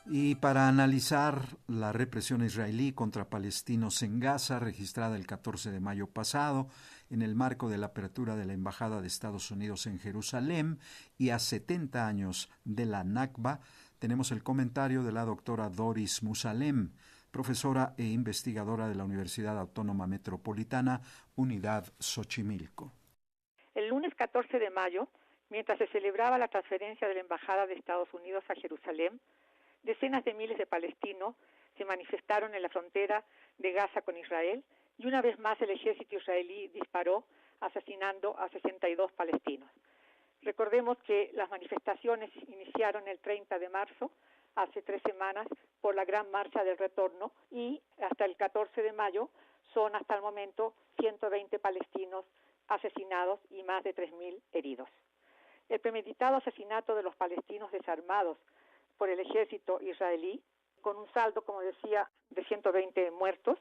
Y para analizar la represión israelí contra palestinos en Gaza, registrada el 14 de mayo pasado, en el marco de la apertura de la Embajada de Estados Unidos en Jerusalén y a 70 años de la Nakba, tenemos el comentario de la doctora Doris Musalem, profesora e investigadora de la Universidad Autónoma Metropolitana, Unidad Xochimilco. El lunes 14 de mayo, mientras se celebraba la transferencia de la Embajada de Estados Unidos a Jerusalén, decenas de miles de palestinos se manifestaron en la frontera de Gaza con Israel y una vez más el ejército israelí disparó, asesinando a 62 palestinos. Recordemos que las manifestaciones iniciaron el 30 de marzo, hace 3 semanas, por la Gran Marcha del Retorno y hasta el 14 de mayo son hasta el momento 120 palestinos asesinados y más de 3.000 heridos. El premeditado asesinato de los palestinos desarmados por el ejército israelí, con un saldo, como decía, de 120 muertos,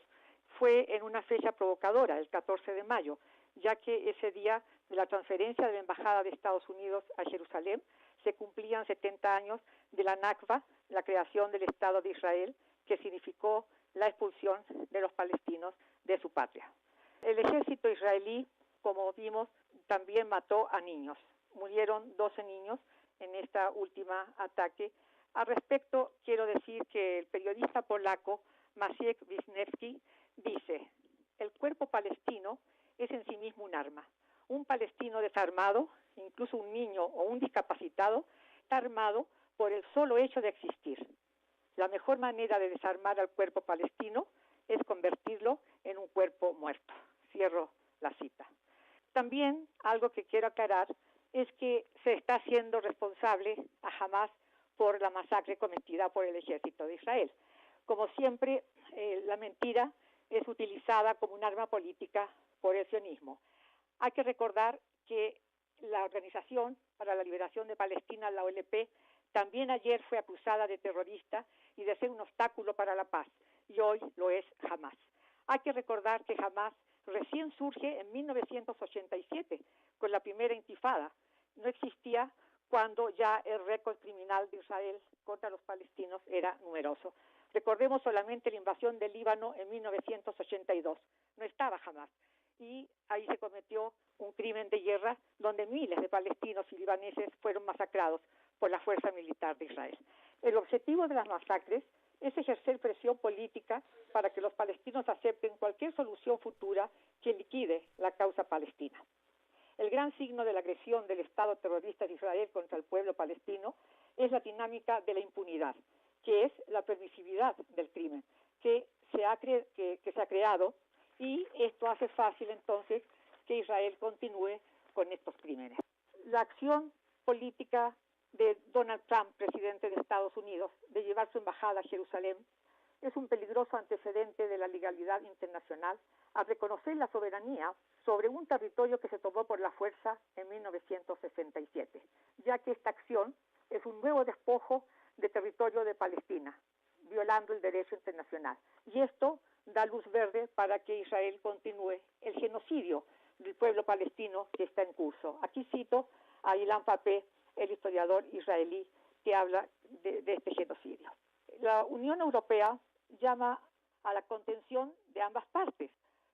fue en una fecha provocadora, el 14 de mayo, ya que ese día de la transferencia de la Embajada de Estados Unidos a Jerusalén se cumplían 70 años de la Nakba, la creación del Estado de Israel, que significó la expulsión de los palestinos de su patria. El ejército israelí, como vimos, también mató a niños. Murieron 12 niños en esta última ataque. Al respecto, quiero decir que el periodista polaco Maciej Wisniewski dice: el cuerpo palestino es en sí mismo un arma. Un palestino desarmado, incluso un niño o un discapacitado, está armado por el solo hecho de existir. La mejor manera de desarmar al cuerpo palestino es convertirlo en un cuerpo muerto. Cierro la cita. También algo que quiero aclarar es que se está haciendo responsable a Hamás por la masacre cometida por el ejército de Israel. Como siempre, la mentira es utilizada como un arma política por el sionismo. Hay que recordar que la Organización para la Liberación de Palestina, la OLP, también ayer fue acusada de terrorista y de ser un obstáculo para la paz, y hoy lo es Hamás. Hay que recordar que Hamás recién surge en 1987, con la primera intifada. No existía cuando ya el récord criminal de Israel contra los palestinos era numeroso. Recordemos solamente la invasión del Líbano en 1982. No estaba Hamás. Y ahí se cometió un crimen de guerra donde miles de palestinos y libaneses fueron masacrados por la fuerza militar de Israel. El objetivo de las masacres es ejercer presión política para que los palestinos acepten cualquier solución futura que liquide la causa palestina. El gran signo de la agresión del Estado terrorista de Israel contra el pueblo palestino es la dinámica de la impunidad, que es la permisividad del crimen que se ha creado, y esto hace fácil entonces que Israel continúe con estos crímenes. La acción política de Donald Trump, presidente de Estados Unidos, de llevar su embajada a Jerusalén, es un peligroso antecedente de la legalidad internacional al reconocer la soberanía sobre un territorio que se tomó por la fuerza en 1967, ya que esta acción es un nuevo despojo de territorio de Palestina, violando el derecho internacional. Y esto da luz verde para que Israel continúe el genocidio del pueblo palestino que está en curso. Aquí cito a Ilan Pappé, el historiador israelí, que habla de este genocidio. La Unión Europea llama a la contención de ambas partes,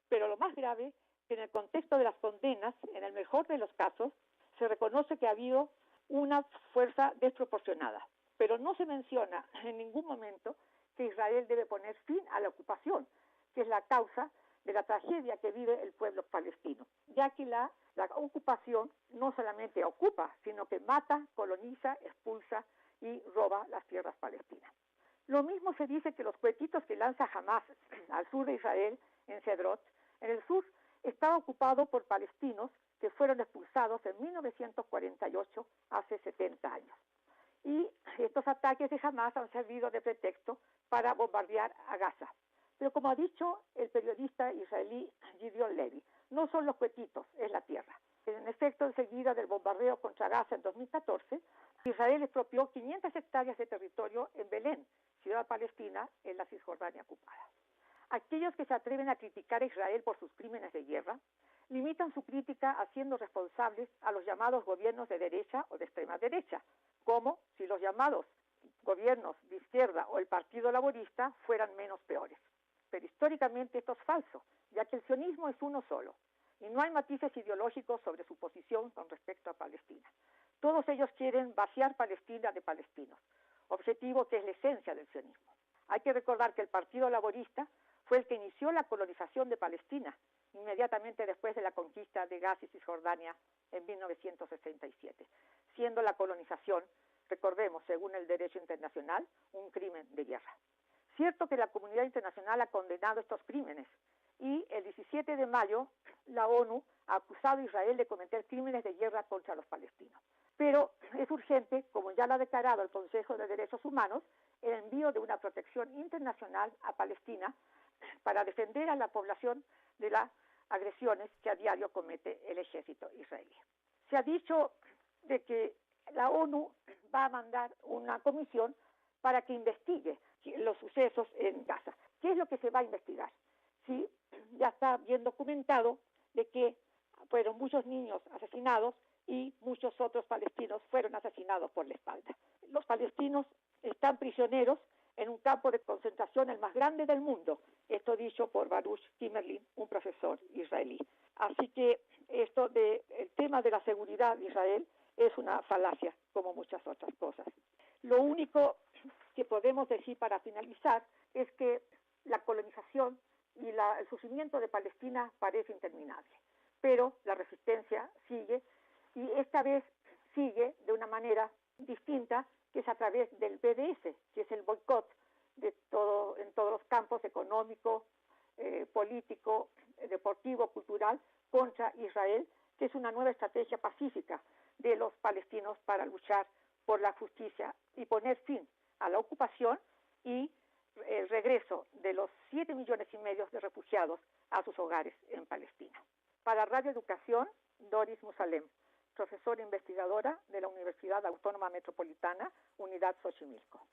pero lo más grave es que en el contexto de las condenas, en el mejor de los casos, se reconoce que ha habido una fuerza desproporcionada, pero no se menciona en ningún momento que Israel debe poner fin a la ocupación, que es la causa de la tragedia que vive el pueblo palestino, ya que la ocupación no solamente ocupa, sino que mata, coloniza, expulsa y roba las tierras palestinas. Lo mismo se dice que los cohetitos que lanza Hamás al sur de Israel, en Cedrot, en el sur, estaba ocupado por palestinos que fueron expulsados en 1948, hace 70 años. Y estos ataques de Hamás han servido de pretexto para bombardear a Gaza. Pero como ha dicho el periodista israelí Gideon Levy, no son los cohetitos, es la tierra. En efecto, enseguida del bombardeo contra Gaza en 2014, Israel expropió 500 hectáreas de territorio en Belén, ciudad palestina en la Cisjordania ocupada. Aquellos que se atreven a criticar a Israel por sus crímenes de guerra limitan su crítica haciendo responsables a los llamados gobiernos de derecha o de extrema derecha, como si los llamados gobiernos de izquierda izquierda o el Partido Laborista fueran menos peores. Pero históricamente esto es falso, ya que el sionismo es uno solo, y no hay matices ideológicos sobre su posición con respecto a Palestina. Todos ellos quieren vaciar Palestina de palestinos, objetivo que es la esencia del sionismo. Hay que recordar que el Partido Laborista fue el que inició la colonización de Palestina, inmediatamente después de la conquista de Gaza y Cisjordania en 1967, siendo la colonización, recordemos, según el derecho internacional, un crimen de guerra. Cierto que la comunidad internacional ha condenado estos crímenes y el 17 de mayo la ONU ha acusado a Israel de cometer crímenes de guerra contra los palestinos. Pero es urgente, como ya lo ha declarado el Consejo de Derechos Humanos, el envío de una protección internacional a Palestina para defender a la población de las agresiones que a diario comete el ejército israelí. Se ha dicho de que la ONU va a mandar una comisión para que investigue los sucesos en Gaza. ¿Qué es lo que se va a investigar? Sí, ya está bien documentado de que fueron muchos niños asesinados y muchos otros palestinos fueron asesinados por la espalda. Los palestinos están prisioneros en un campo de concentración el más grande del mundo, esto dicho por Baruch Timmerlin, un profesor israelí. Así que esto del tema de la seguridad de Israel es una falacia, como muchas otras cosas. Lo único que podemos decir para finalizar es que la colonización y el sufrimiento de Palestina parece interminable, pero la resistencia sigue y esta vez sigue de una manera distinta, que es a través del BDS, que es el boicot de todo, en todos los campos económico, político, deportivo, cultural, contra Israel, que es una nueva estrategia pacífica de los palestinos para luchar por la justicia y poner fin a la ocupación y el regreso de los 7,5 millones de refugiados a sus hogares en Palestina. Para Radio Educación, Doris Musalem, profesora investigadora de la Universidad Autónoma Metropolitana, Unidad Xochimilco.